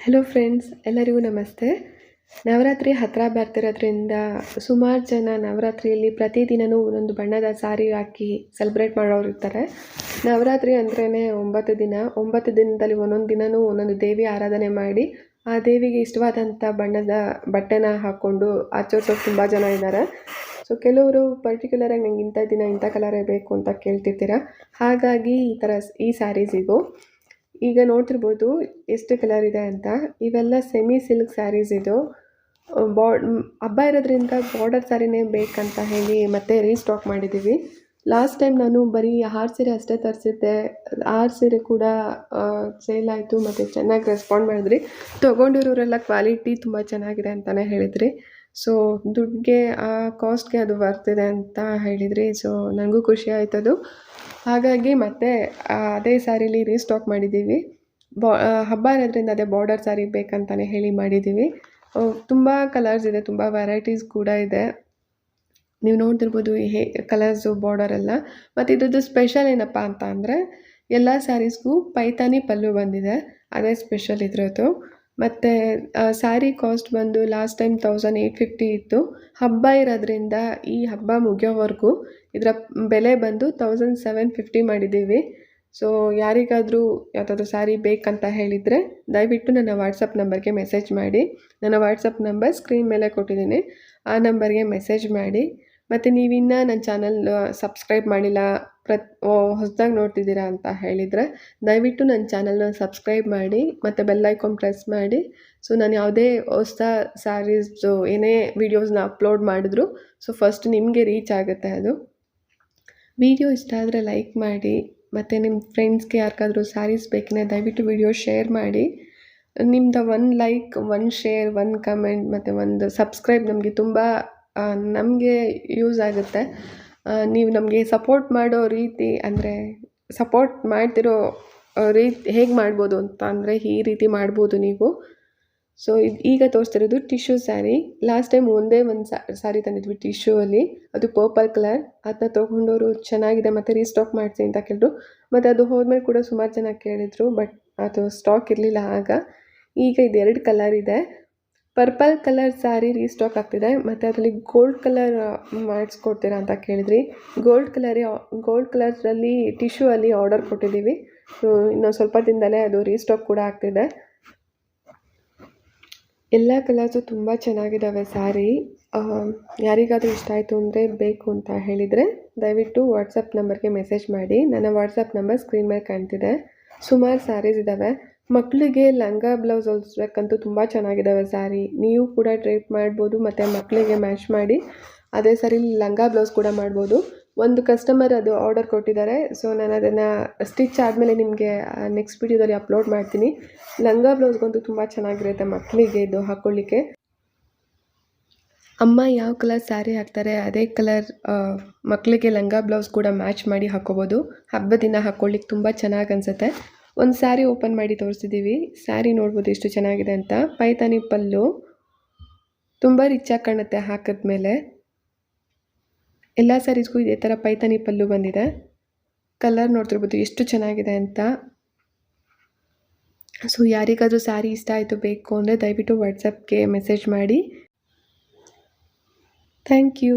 Hello friends, ಎಲ್ಲರಿಗೂ ನಮಸ್ತೆ. ನವರಾತ್ರಿ ಹತ್ತಿರ ಬರ್ತಿರೋದ್ರಿಂದ ಸುಮಾರು ಜನ ನವರಾತ್ರಿಯಲ್ಲಿ ಪ್ರತಿದಿನವೂ ಒಂದೊಂದು ಬಣ್ಣದ ಸಾರಿ ಹಾಕಿ ಸೆಲೆಬ್ರೇಟ್ ಮಾಡೋರು ಇರ್ತಾರೆ. ನವರಾತ್ರಿ ಅಂದ್ರೇ 9 ದಿನ. 9 ದಿನದಲ್ಲಿ ಒಂದೊಂದು ದಿನವೂ ಒಂದೊಂದು ದೇವಿ ಆರಾಧನೆ ಮಾಡಿ ಆ ದೇವಿಗೆ ಇಷ್ಟವಾದಂಥ ಬಣ್ಣದ ಬಟ್ಟೆನ ಹಾಕ್ಕೊಂಡು ಆಚರಿಸೋರು ತುಂಬ ಜನ ಇದ್ದಾರೆ. ಸೊ ಕೆಲವರು ಪರ್ಟಿಕ್ಯುಲರಾಗಿ ನಂಗೆ ಇಂಥ ದಿನ ಇಂಥ ಕಲರೇ ಬೇಕು ಅಂತ ಕೇಳ್ತಿರ್ತೀರ. ಹಾಗಾಗಿ ಈ ಸ್ಯಾರೀಸ್ ಇವು. ಈಗ ನೋಡ್ತಿರ್ಬೋದು ಎಷ್ಟು ಕಲರ್ ಇದೆ ಅಂತ. ಇವೆಲ್ಲ ಸೆಮಿ ಸಿಲ್ಕ್ ಸ್ಯಾರೀಸ್. ಇದು ಹಬ್ಬ ಇರೋದ್ರಿಂದ ಬಾರ್ಡರ್ ಸ್ಯಾರಿನೇ ಬೇಕಂತ ಹೇಳಿ ಮತ್ತೆ ರೀಸ್ಟಾಕ್ ಮಾಡಿದ್ದೀವಿ. ಲಾಸ್ಟ್ ಟೈಮ್ ನಾನು ಬರೀ 6 ಸೀರೆ ಅಷ್ಟೇ ತರಿಸಿದ್ದೆ. 6 ಸೀರೆ ಕೂಡ ಸೇಲ್ ಆಯಿತು ಮತ್ತು ಚೆನ್ನಾಗಿ ರೆಸ್ಪಾಂಡ್ ಮಾಡಿದ್ರಿ. ತೊಗೊಂಡಿರೋರೆಲ್ಲ ಕ್ವಾಲಿಟಿ ತುಂಬ ಚೆನ್ನಾಗಿದೆ ಅಂತಲೇ ಹೇಳಿದ್ರಿ. ಸೊ ದುಡ್ಡಿಗೆ ಆ ಕಾಸ್ಟ್ಗೆ ಅದು ಬರ್ತಿದೆ ಅಂತ ಹೇಳಿದ್ರಿ. ಸೊ ನನಗೂ ಖುಷಿ ಆಯ್ತದು. ಹಾಗಾಗಿ ಮತ್ತೆ ಅದೇ ಸ್ಯಾರಿಲಿ ರೀಸ್ಟಾಕ್ ಮಾಡಿದ್ದೀವಿ. ಹಬ್ಬ ಇರೋದ್ರಿಂದ ಅದೇ ಬಾರ್ಡರ್ ಸ್ಯಾರಿ ಬೇಕಂತಲೇ ಹೇಳಿ ಮಾಡಿದ್ದೀವಿ. ತುಂಬ ಕಲರ್ಸ್ ಇದೆ, ತುಂಬ ವೆರೈಟೀಸ್ ಕೂಡ ಇದೆ. ನೀವು ನೋಡ್ತಿರ್ಬೋದು ಕಲರ್ಸು, ಬಾರ್ಡರ್ ಎಲ್ಲ. ಮತ್ತು ಇದ್ರದ್ದು ಸ್ಪೆಷಲ್ ಏನಪ್ಪ ಅಂತ ಅಂದರೆ ಎಲ್ಲ ಸ್ಯಾರೀಸ್ಗೂ ಪೈತಾನಿ ಪಲ್ಲು ಬಂದಿದೆ. ಅದೇ ಸ್ಪೆಷಲ್ ಇದ್ರದ್ದು. ಮತ್ತು ಸ್ಯಾರಿ ಕಾಸ್ಟ್ ಬಂದು ಲಾಸ್ಟ್ ಟೈಮ್ 1850 ಇತ್ತು. ಹಬ್ಬ ಇರೋದ್ರಿಂದ ಈ ಹಬ್ಬ ಮುಗಿಯೋವರೆಗೂ ಇದರ ಬೆಲೆ ಬಂದು 1750 ಮಾಡಿದ್ದೀವಿ. ಸೊ ಯಾರಿಗಾದರೂ ಯಾವುದಾದ್ರೂ ಸ್ಯಾರಿ ಬೇಕಂತ ಹೇಳಿದರೆ ದಯವಿಟ್ಟು ನನ್ನ ವಾಟ್ಸಪ್ ನಂಬರ್ಗೆ ಮೆಸೇಜ್ ಮಾಡಿ. ನನ್ನ ವಾಟ್ಸಪ್ ನಂಬರ್ ಸ್ಕ್ರೀನ್ ಮೇಲೆ ಕೊಟ್ಟಿದ್ದೀನಿ. ಆ ನಂಬರ್ಗೆ ಮೆಸೇಜ್ ಮಾಡಿ. ಮತ್ತು ನೀವಿನ್ನೂ ನನ್ನ ಚಾನಲ್ ಸಬ್ಸ್ಕ್ರೈಬ್ ಮಾಡಿಲ್ಲ, ಹೊಸದಾಗಿ ನೋಡ್ತಿದ್ದೀರಾ ಅಂತ ಹೇಳಿದರೆ ದಯವಿಟ್ಟು ನನ್ನ ಚಾನಲ್ನ ಸಬ್ಸ್ಕ್ರೈಬ್ ಮಾಡಿ ಮತ್ತು ಬೆಲ್ ಐಕಾನ್ ಪ್ರೆಸ್ ಮಾಡಿ. ಸೊ ನಾನು ಯಾವುದೇ ಹೊಸ ಸ್ಯಾರೀಸ್ದು ಏನೇ ವೀಡಿಯೋಸ್ನ ಅಪ್ಲೋಡ್ ಮಾಡಿದ್ರು ಸೊ ಫಸ್ಟ್ ನಿಮಗೆ ರೀಚ್ ಆಗುತ್ತೆ ಅದು. ವಿಡಿಯೋ ಇಷ್ಟ ಆದರೆ ಲೈಕ್ ಮಾಡಿ. ಮತ್ತು ನಿಮ್ಮ ಫ್ರೆಂಡ್ಸ್ಗೆ ಯಾರಿಗಾದ್ರೂ ಸ್ಯಾರೀಸ್ ಬೇಕಂದರೆ ದಯವಿಟ್ಟು ವಿಡಿಯೋ ಶೇರ್ ಮಾಡಿ. ನಿಮ್ಮದು 1 ಲೈಕ್, 1 ಶೇರ್, 1 ಕಮೆಂಟ್ ಮತ್ತು 1 ಸಬ್ಸ್ಕ್ರೈಬ್ ನಮಗೆ ಯೂಸ್ ಆಗುತ್ತೆ. ನೀವು ನಮಗೆ ಸಪೋರ್ಟ್ ಮಾಡೋ ರೀತಿ ಅಂದರೆ ಸಪೋರ್ಟ್ ಮಾಡ್ತಿರೋ ರೀತಿ ಹೇಗೆ ಮಾಡ್ಬೋದು ಅಂತ ಅಂದರೆ ಈ ರೀತಿ ಮಾಡ್ಬೋದು ನೀವು. ಸೊ ಈಗ ತೋರಿಸ್ತಿರೋದು ಟಿಶ್ಯೂ ಸ್ಯಾರಿ. ಲಾಸ್ಟ್ ಟೈಮ್ ಒಂದೇ ಒಂದು ಸ್ಯಾರಿ ತಂದಿದ್ವಿ ಟಿಶ್ಯೂ ಅಲ್ಲಿ. ಅದು ಪರ್ಪಲ್ ಕಲರ್. ಅದನ್ನ ತೊಗೊಂಡವರು ಚೆನ್ನಾಗಿದೆ ಮತ್ತು ರೀಸ್ಟಾಕ್ ಮಾಡಿಸಿ ಅಂತ ಕೇಳಿದ್ರು. ಮತ್ತು ಅದು ಹೋದ್ಮೇಲೆ ಕೂಡ ಸುಮಾರು ಜನ ಕೇಳಿದರು, ಬಟ್ ಅದು ಸ್ಟಾಕ್ ಇರಲಿಲ್ಲ ಆಗ. ಈಗ ಇದು 2 ಕಲರ್ ಇದೆ. ಪರ್ಪಲ್ ಕಲರ್ ಸ್ಯಾರಿ ರೀಸ್ಟಾಕ್ ಆಗ್ತಿದೆ. ಮತ್ತು ಅದರಲ್ಲಿ ಗೋಲ್ಡ್ ಕಲರ್ ಮಾಡಿಸ್ಕೊಡ್ತೀರಾ ಅಂತ ಕೇಳಿದ್ರಿ. ಗೋಲ್ಡ್ ಕಲರಲ್ಲಿ ಟಿಶ್ಯೂ ಅಲ್ಲಿ ಆರ್ಡರ್ ಕೊಟ್ಟಿದ್ದೀವಿ. ಸೊ ಇನ್ನೊಂದು ಸ್ವಲ್ಪ ದಿನದಲ್ಲೇ ಅದು ರೀಸ್ಟಾಕ್ ಕೂಡ ಆಗ್ತಿದೆ. ಎಲ್ಲ ಕಲರ್ಸು ತುಂಬ ಚೆನ್ನಾಗಿದ್ದಾವೆ ಸ್ಯಾರಿ. ಯಾರಿಗಾದರೂ ಇಷ್ಟ ಆಯಿತು ಅಂದರೆ ಬೇಕು ಅಂತ ಹೇಳಿದರೆ ದಯವಿಟ್ಟು ವಾಟ್ಸಪ್ ನಂಬರ್ಗೆ ಮೆಸೇಜ್ ಮಾಡಿ. ನನ್ನ ವಾಟ್ಸಪ್ ನಂಬರ್ ಸ್ಕ್ರೀನ್ ಮೇಲೆ ಕಾಣ್ತಿದೆ. ಸುಮಾರು ಸ್ಯಾರೀಸ್ ಇದ್ದಾವೆ. ಮಕ್ಕಳಿಗೆ ಲಂಗ ಬ್ಲೌಸ್ ಹೊಲಿಸ್ಬೇಕಂತೂ ತುಂಬ ಚೆನ್ನಾಗಿದ್ದಾವೆ ಸ್ಯಾರಿ. ನೀವು ಕೂಡ ಡ್ರೇಪ್ ಮಾಡ್ಬೋದು ಮತ್ತು ಮಕ್ಕಳಿಗೆ ಮ್ಯಾಚ್ ಮಾಡಿ ಅದೇ ಸ್ಯಾರಿ ಲಂಗ ಬ್ಲೌಸ್ ಕೂಡ ಮಾಡ್ಬೋದು. ಒಂದು ಕಸ್ಟಮರ್ ಅದು ಆರ್ಡರ್ ಕೊಟ್ಟಿದ್ದಾರೆ. ಸೊ ನಾನು ಅದನ್ನು ಸ್ಟಿಚ್ ಆದಮೇಲೆ ನಿಮಗೆ ನೆಕ್ಸ್ಟ್ ವಿಡಿಯೋದಲ್ಲಿ ಅಪ್ಲೋಡ್ ಮಾಡ್ತೀನಿ. ಲಂಗ ಬ್ಲೌಸ್ಗಂತೂ ತುಂಬ ಚೆನ್ನಾಗಿರುತ್ತೆ ಮಕ್ಕಳಿಗೆ ಇದು ಹಾಕ್ಕೊಳ್ಳಿಕ್ಕೆ. ಅಮ್ಮ ಯಾವ ಕಲರ್ ಸ್ಯಾರಿ ಹಾಕ್ತಾರೆ ಅದೇ ಕಲರ್ ಮಕ್ಕಳಿಗೆ ಲಂಗ ಬ್ಲೌಸ್ ಕೂಡ ಮ್ಯಾಚ್ ಮಾಡಿ ಹಾಕ್ಕೋಬೋದು. ಹಬ್ಬದ ದಿನ ಹಾಕ್ಕೊಳ್ಳಿಕ್ಕೆ ತುಂಬ ಚೆನ್ನಾಗಿ ಅನಿಸುತ್ತೆ. ಒಂದು ಸ್ಯಾರಿ ಓಪನ್ ಮಾಡಿ ತೋರಿಸ್ತಿದ್ದೀವಿ. ಸ್ಯಾರಿ ನೋಡ್ಬೋದು ಎಷ್ಟು ಚೆನ್ನಾಗಿದೆ ಅಂತ. ಪೈತಾನಿ ಪಲ್ಲು ತುಂಬ ರಿಚಾಗಿ ಕಾಣುತ್ತೆ ಹಾಕಿದ್ಮೇಲೆ. ಎಲ್ಲ ಸ್ಯಾರೀಸ್ಗೂ ಇದೇ ಥರ ಪೈತಾನಿ ಪಲ್ಲು ಬಂದಿದೆ. ಕಲರ್ ನೋಡ್ತಿರ್ಬೋದು ಎಷ್ಟು ಚೆನ್ನಾಗಿದೆ ಅಂತ. ಸೊ ಯಾರಿಗಾದರೂ ಸ್ಯಾರಿ ಇಷ್ಟ ಆಯಿತು ಬೇಕು ಅಂದರೆ ದಯವಿಟ್ಟು ವಾಟ್ಸಪ್ಗೆ ಮೆಸೇಜ್ ಮಾಡಿ. Thank you.